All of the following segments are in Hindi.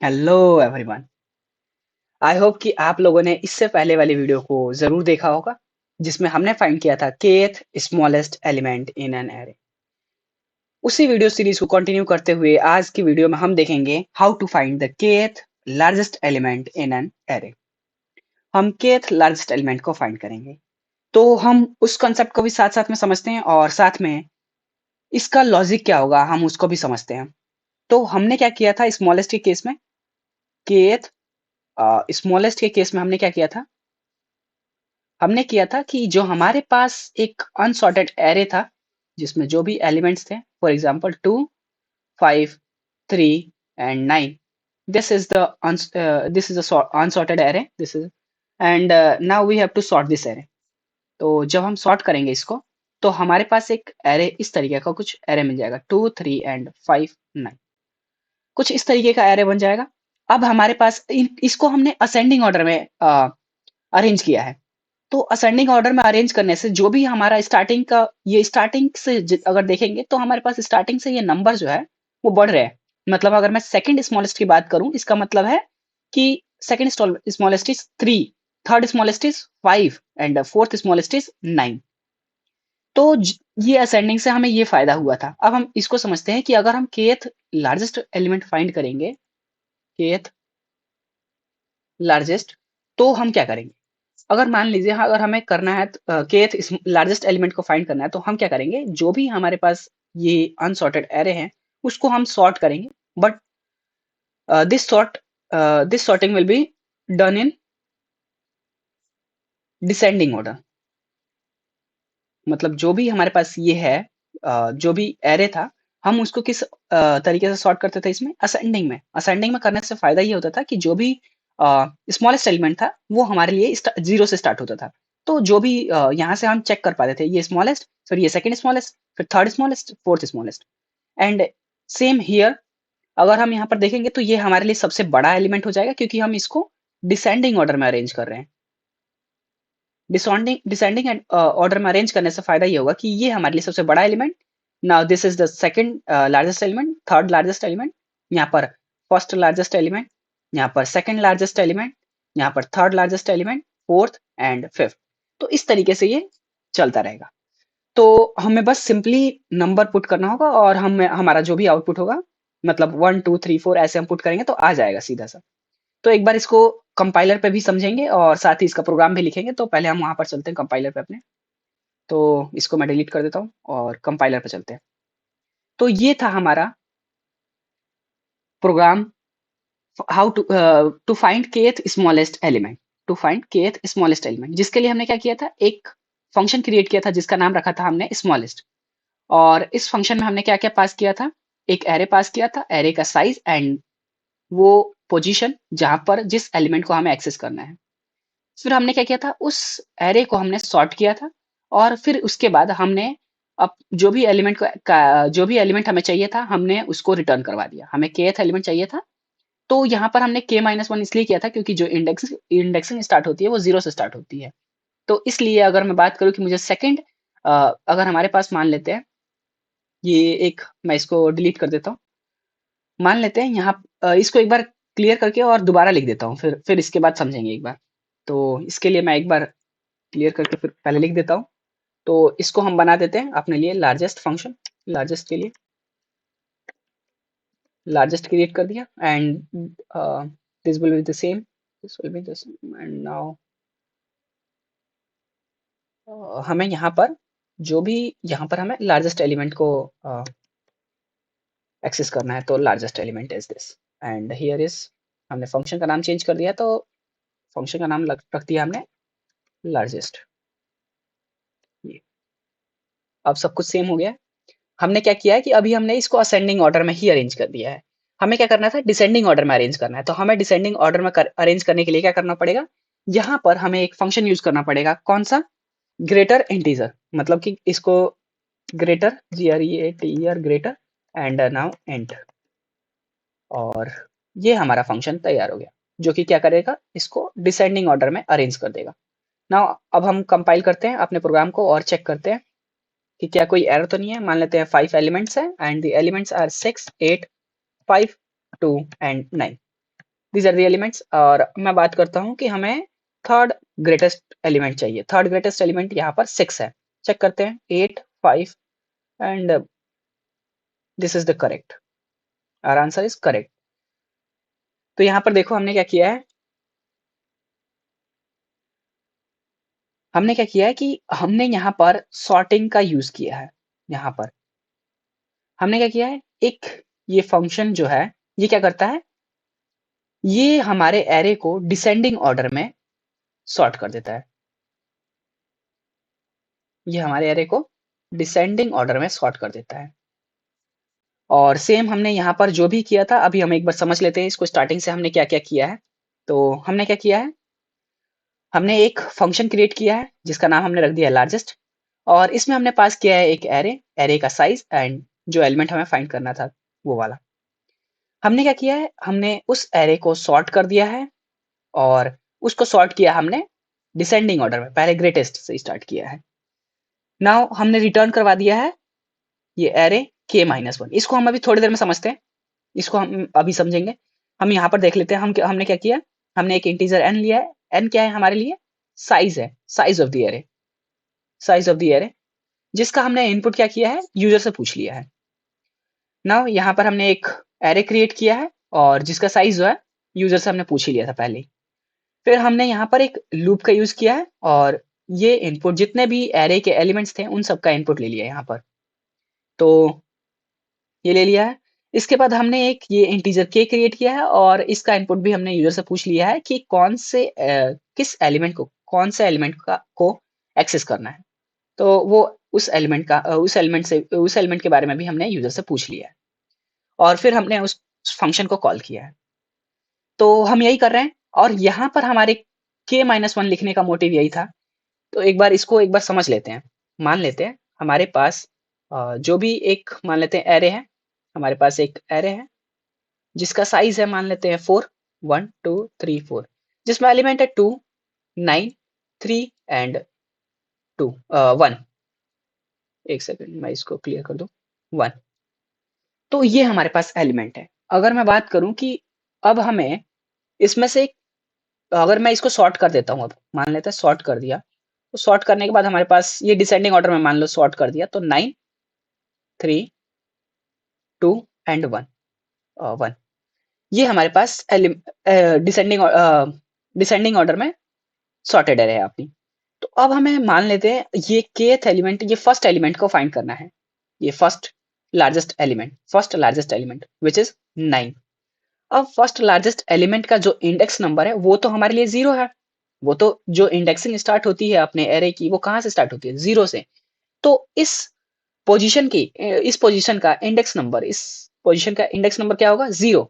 Hello everyone. आई होप कि आप लोगों ने इससे पहले वाली वीडियो को जरूर देखा होगा जिसमें हमने फाइंड किया था kth smallest element in an array. उसी वीडियो सीरीज को कंटिन्यू करते हुए आज की वीडियो में हम देखेंगे how to find the kth largest element in an array. हम kth लार्जेस्ट एलिमेंट को फाइंड करेंगे, तो हम उस कंसेप्ट को भी साथ साथ में समझते हैं और साथ में इसका लॉजिक क्या होगा हम उसको भी समझते हैं। तो हमने क्या किया था स्मॉलेस्ट के केस में, kth स्मॉलेस्ट के केस में हमने क्या किया था, हमने किया था कि जो हमारे पास एक अनसॉर्टेड एरे था जिसमें जो भी एलिमेंट्स थे, for example 2, 5, 3 and 9, this is the unsorted array, this is, and now we have to sort this array। तो जब हम सॉर्ट करेंगे इसको तो हमारे पास एक एरे इस तरीके का कुछ एरे मिल जाएगा, 2, 3 एंड 5, 9, कुछ इस तरीके का एरे बन जाएगा। अब हमारे पास इसको हमने असेंडिंग ऑर्डर में अरेंज किया है। तो असेंडिंग ऑर्डर में अरेंज करने से जो भी हमारा स्टार्टिंग का, ये स्टार्टिंग से अगर देखेंगे तो हमारे पास स्टार्टिंग से ये नंबर जो है वो बढ़ रहे हैं। मतलब अगर मैं सेकंड स्मॉलेस्ट की बात करूं, इसका मतलब है कि second smallest is 3, third smallest is 5 and fourth smallest is 9। तो ये असेंडिंग से हमें ये फायदा हुआ था। अब हम इसको समझते हैं कि अगर हम kth लार्जेस्ट एलिमेंट फाइंड करेंगे, kth लार्जेस्ट, तो हम क्या करेंगे। अगर मान लीजिए, हाँ, अगर हमें करना है kth लार्जेस्ट एलिमेंट को फाइंड करना है तो हम क्या करेंगे, जो भी हमारे पास ये अनसॉर्टेड एरे हैं उसको हम सॉर्ट करेंगे। But this sorting will be done in descending order. मतलब जो भी हमारे पास ये है, जो भी एरे था, हम उसको किस तरीके से सॉर्ट करते थे इसमें, असेंडिंग में। असेंडिंग में करने से फायदा ये होता था कि जो भी स्मॉलेस्ट एलिमेंट था वो हमारे लिए जीरो से स्टार्ट होता था। तो जो भी यहाँ से हम चेक कर पाते थे, ये स्मॉलेस्ट, फिर ये सेकंड स्मॉलेस्ट, फिर third smallest, fourth smallest. And same here, अगर हम यहाँ पर देखेंगे तो ये हमारे लिए सबसे बड़ा एलिमेंट हो जाएगा क्योंकि हम इसको डिसेंडिंग ऑर्डर में अरेंज कर रहे हैं। डिसॉर्डिंग डिसेंडिंग ऑर्डर में अरेंज करने से फायदा ये होगा कि ये हमारे लिए सबसे बड़ा element. Now this is the second largest element, third largest element, यहाँ पर फर्स्ट लार्जेस्ट एलिमेंट, यहाँ पर सेकंड लार्जेस्ट एलिमेंट, यहाँ पर third largest element, fourth and fifth. तो इस तरीके से ये चलता रहेगा। तो हमें बस सिंपली नंबर पुट करना होगा और हम हमारा जो भी आउटपुट होगा, मतलब 1, 2, 3, 4 ऐसे हम पुट करेंगे तो आ जाएगा सीधा सा। तो एक बार इसको कंपाइलर पे भी समझेंगे और साथ ही इसका प्रोग्राम भी लिखेंगे। तो पहले हम वहां पर चलते हैं कंपाइलर पे अपने। तो इसको मैं डिलीट कर देता हूँ और कंपाइलर पे चलते हैं। तो ये था हमारा program, how to find kth smallest element, to find kth smallest element, जिसके लिए हमने क्या किया था, एक फंक्शन क्रिएट किया था जिसका नाम रखा था हमने स्मॉलेस्ट। और इस फंक्शन में हमने क्या क्या पास किया था, एक एरे पास किया था, एरे का साइज एंड वो पोजीशन जहां पर जिस एलिमेंट को हमें एक्सेस करना है। फिर हमने क्या किया था, उस एरे को हमने सॉर्ट किया था और फिर उसके बाद हमने अब जो भी एलिमेंट जो भी एलिमेंट हमें चाहिए था हमने उसको रिटर्न करवा दिया। हमें kth एलिमेंट चाहिए था, तो यहाँ पर हमने k-1 इसलिए किया था क्योंकि जो इंडेक्सिंग स्टार्ट होती है वो जीरो से स्टार्ट होती है। तो इसलिए अगर मैं बात करूँ कि मुझे सेकंड, अगर हमारे पास मान लेते हैं ये एक, मैं इसको डिलीट कर देता हूँ। मान लेते हैं यहाँ इसको एक बार क्लियर करके और दोबारा लिख देता हूँ, फिर इसके बाद समझेंगे एक बार। तो इसके लिए मैं एक बार क्लियर करके फिर पहले लिख देता हूँ। तो इसको हम बना देते हैं अपने लिए लार्जेस्ट फंक्शन, लार्जेस्ट के लिए लार्जेस्ट क्रिएट कर दिया and this will be the same, this will be the same and now हमें यहाँ पर जो भी, यहाँ पर हमें लार्जेस्ट एलिमेंट को एक्सेस करना है। तो largest element is this and here is, हमने फंक्शन का नाम चेंज कर दिया। तो फंक्शन का नाम रख दिया हमने लार्जेस्ट। ये अब सब कुछ सेम हो गया। हमने क्या किया है कि अभी हमने इसको असेंडिंग ऑर्डर में ही अरेंज कर दिया है। हमें क्या करना था, डिसेंडिंग ऑर्डर में अरेंज करना है। तो हमें डिसेंडिंग ऑर्डर में अरेंज करने के लिए क्या करना पड़ेगा, यहाँ पर हमें एक फंक्शन यूज करना पड़ेगा। कौन सा, ग्रेटर इंटीजर। मतलब कि इसको greater, GREATER, greater and now int, और ये हमारा फंक्शन तैयार हो गया जो कि क्या करेगा, इसको डिसेंडिंग ऑर्डर में अरेंज कर देगा। नाउ अब हम कंपाइल करते हैं अपने प्रोग्राम को और चेक करते हैं कि क्या कोई एरर तो नहीं है। मान लेते हैं 5 एलिमेंट्स हैं and the elements are 6, 8, 5, 2 and 9। These are the elements. और मैं बात करता हूँ कि हमें थर्ड ग्रेटेस्ट एलिमेंट चाहिए। थर्ड ग्रेटेस्ट एलिमेंट यहाँ पर 6 है। चेक करते हैं 8, 5 and this is the correct, our answer is correct. तो यहाँ पर देखो हमने क्या किया है, कि हमने यहाँ पर सॉर्टिंग का यूज किया है। यहाँ पर हमने क्या किया है, एक ये फंक्शन जो है ये क्या करता है, ये हमारे एरे को डिसेंडिंग ऑर्डर में सॉर्ट कर देता है। ये हमारे एरे को डिसेंडिंग ऑर्डर में सॉर्ट कर देता है। और सेम हमने यहाँ पर जो भी किया था, अभी हम एक बार समझ लेते हैं इसको स्टार्टिंग से हमने क्या क्या किया है। तो हमने क्या किया है, हमने एक फंक्शन क्रिएट किया है जिसका नाम हमने रख दिया है लार्जेस्ट, और इसमें हमने पास किया है एक एरे, एरे का साइज एंड जो एलिमेंट हमें फाइंड करना था वो वाला। हमने क्या किया है, हमने उस एरे को सॉर्ट कर दिया है और उसको सॉर्ट किया हमने डिसेंडिंग ऑर्डर में, पहले ग्रेटेस्ट से स्टार्ट किया है। नाउ हमने रिटर्न करवा दिया है ये एरे k-1। इसको हम अभी थोड़ी देर में समझते हैं, इसको हम अभी समझेंगे। हम यहाँ पर देख लेते हैं हमने क्या किया, हमने एक इंटीजर n लिया है। n क्या है हमारे लिए, साइज है, size of the array, size of the array, जिसका हमने इनपुट क्या किया है, यूजर से पूछ लिया है। नाउ यहाँ पर हमने एक एरे क्रिएट किया है और जिसका साइज जो है यूजर से हमने पूछ ही लिया था पहले ही। फिर हमने यहाँ पर एक लूप का यूज किया है और ये इनपुट जितने भी एरे के एलिमेंट्स थे उन सबका इनपुट ले लिया यहाँ पर। तो ये ले लिया है। इसके बाद हमने एक ये इंटीजर k क्रिएट किया है और इसका इनपुट भी हमने यूजर से पूछ लिया है कि किस एलिमेंट को, कौन से एलिमेंट को एक्सेस करना है। तो वो उस एलिमेंट के बारे में भी हमने यूजर से पूछ लिया है और फिर हमने उस फंक्शन को कॉल किया है। तो हम यही कर रहे हैं और यहाँ पर हमारे k-1 लिखने का मोटिव यही था। तो एक बार समझ लेते हैं। मान लेते हैं हमारे पास जो भी एक मान लेते हैं एरे है, हमारे पास एक एरे है जिसका साइज है मान लेते हैं 4, 1 2 3 4, जिसमें एलिमेंट है 2, 9, 3 एंड 1। एक सेकंड मैं इसको क्लियर कर दूं, 1। तो ये हमारे पास एलिमेंट है। अगर मैं बात करूं कि अब हमें इसमें से अगर मैं इसको सॉर्ट कर देता हूं, अब मान लेते हैं सॉर्ट कर दिया, तो सॉर्ट करने के बाद हमारे पास ये डिसेंडिंग ऑर्डर में मान लो सॉर्ट कर दिया, तो 9, 3, 2 एंड 1, 1, ये हमारे पास डिसेंडिंग ऑर्डर में सॉर्टेड एरे है अपनी। तो अब हमें मान लेते हैं ये kth एलिमेंट, ये फर्स्ट एलिमेंट को फाइंड करना है, ये first largest element which is 9। अब फर्स्ट लार्जेस्ट एलिमेंट का जो इंडेक्स नंबर है वो तो हमारे लिए 0 है। वो तो जो इंडेक्सिंग स्टार्ट होती है अपने एरे की वो कहाँ से स्टार्ट होती है, 0 से। तो इस पोजीशन का इंडेक्स नंबर, क्या होगा, 0।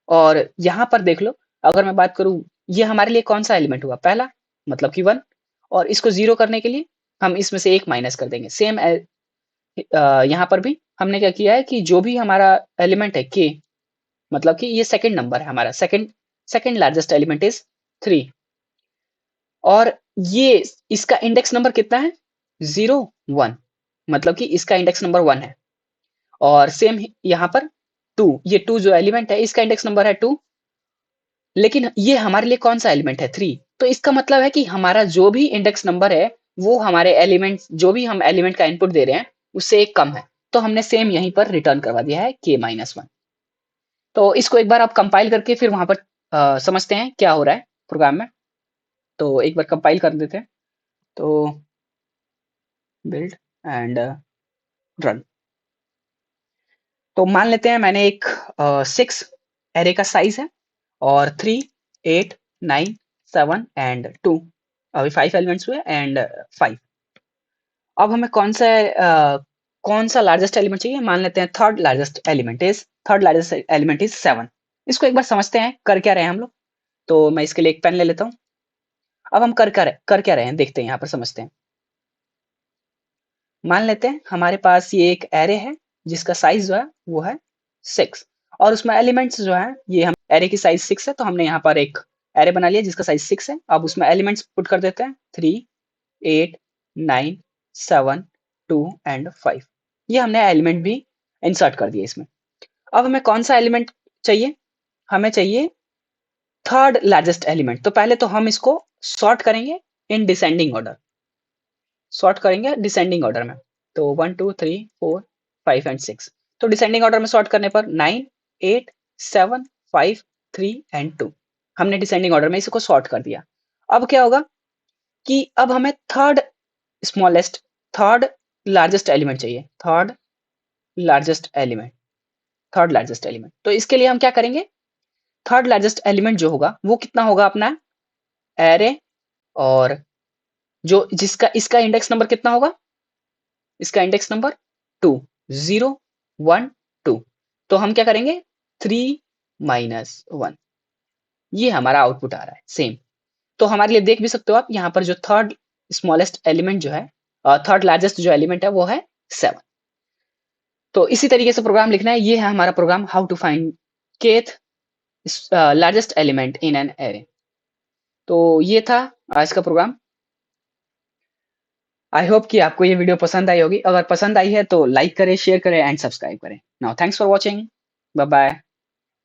और यहाँ पर देख लो, अगर मैं बात करूँ ये हमारे लिए कौन सा एलिमेंट हुआ, पहला, मतलब कि 1। और इसको 0 करने के लिए हम इसमें से एक माइनस कर देंगे। सेम यहाँ पर भी हमने क्या किया है कि जो भी हमारा एलिमेंट है k, मतलब कि ये सेकंड नंबर है हमारा, सेकंड लार्जेस्ट एलिमेंट इज 3। और ये इसका इंडेक्स नंबर कितना है, 0, 1, मतलब कि इसका इंडेक्स नंबर 1 है। और सेम यहाँ पर 2, ये 2 जो एलिमेंट है इसका इंडेक्स नंबर है 2, लेकिन ये हमारे लिए कौन सा एलिमेंट है, 3। तो इसका मतलब है कि हमारा जो भी इंडेक्स नंबर है वो हमारे एलिमेंट, जो भी हम एलिमेंट का इनपुट दे रहे हैं उससे एक कम है। तो हमने सेम यहीं पर रिटर्न करवा दिया है k-1। तो इसको एक बार आप कंपाइल करके फिर वहां पर समझते हैं क्या हो रहा है प्रोग्राम में। तो एक बार कंपाइल कर देते हैं, तो बिल्ड एंड रन। तो मान लेते हैं मैंने एक 6 एरे का साइज है और 3, 8, 9, 7 एंड 2, अभी 5 एलिमेंट्स हुए एंड 5। अब हमें कौन सा लार्जेस्ट एलिमेंट चाहिए, मान लेते हैं थर्ड लार्जेस्ट एलिमेंट इज 7। इसको एक बार समझते हैं कर क्या रहे हैं हम लोग। तो मैं इसके लिए एक पेन ले लेता हूँ। अब हम कर क्या रहे हैं देखते हैं, यहाँ पर समझते हैं। मान लेते हैं हमारे पास ये एक एरे है जिसका साइज जो है वो है 6 और उसमें एलिमेंट्स जो है, ये हम एरे की साइज 6 है तो हमने यहाँ पर एक एरे बना लिया जिसका साइज 6 है। अब उसमें एलिमेंट्स पुट कर देते हैं 3, 8, 9, 7, 2 एंड 5। ये हमने एलिमेंट भी इंसर्ट कर दिया इसमें। अब हमें कौन सा एलिमेंट चाहिए, हमें चाहिए थर्ड लार्जेस्ट एलिमेंट। तो पहले तो हम इसको सॉर्ट करेंगे इन डिसेंडिंग ऑर्डर, सॉर्ट करेंगे डिसेंडिंग ऑर्डर में। तो 1 2 3 4 5 एंड 6। तो डिसेंडिंग ऑर्डर में सॉर्ट करने पर 9 8 7 5 3 एंड 2, हमने डिसेंडिंग ऑर्डर में इसको सॉर्ट कर दिया। अब क्या होगा कि अब हमें third smallest, third largest element चाहिए, third largest element, third largest element. तो इसके लिए हम क्या करेंगे, थर्ड लार्जेस्ट एलिमेंट जो होगा वो कितना होगा अपना एरे, और जो जिसका इसका इंडेक्स नंबर कितना होगा, इसका इंडेक्स नंबर 2 0 1 2। तो हम क्या करेंगे 3 -1, ये हमारा आउटपुट आ रहा है सेम। तो हमारे लिए देख भी सकते हो आप यहाँ पर जो थर्ड स्मॉलेस्ट एलिमेंट जो है, थर्ड लार्जेस्ट जो एलिमेंट है वो है 7। तो इसी तरीके से प्रोग्राम लिखना है। ये है हमारा program how to find kth largest element in an array. तो ये था आज का प्रोग्राम। आई होप कि आपको ये वीडियो पसंद आई होगी। अगर पसंद आई है तो लाइक करें, शेयर करें एंड सब्सक्राइब करें। Now thanks for watching, bye bye.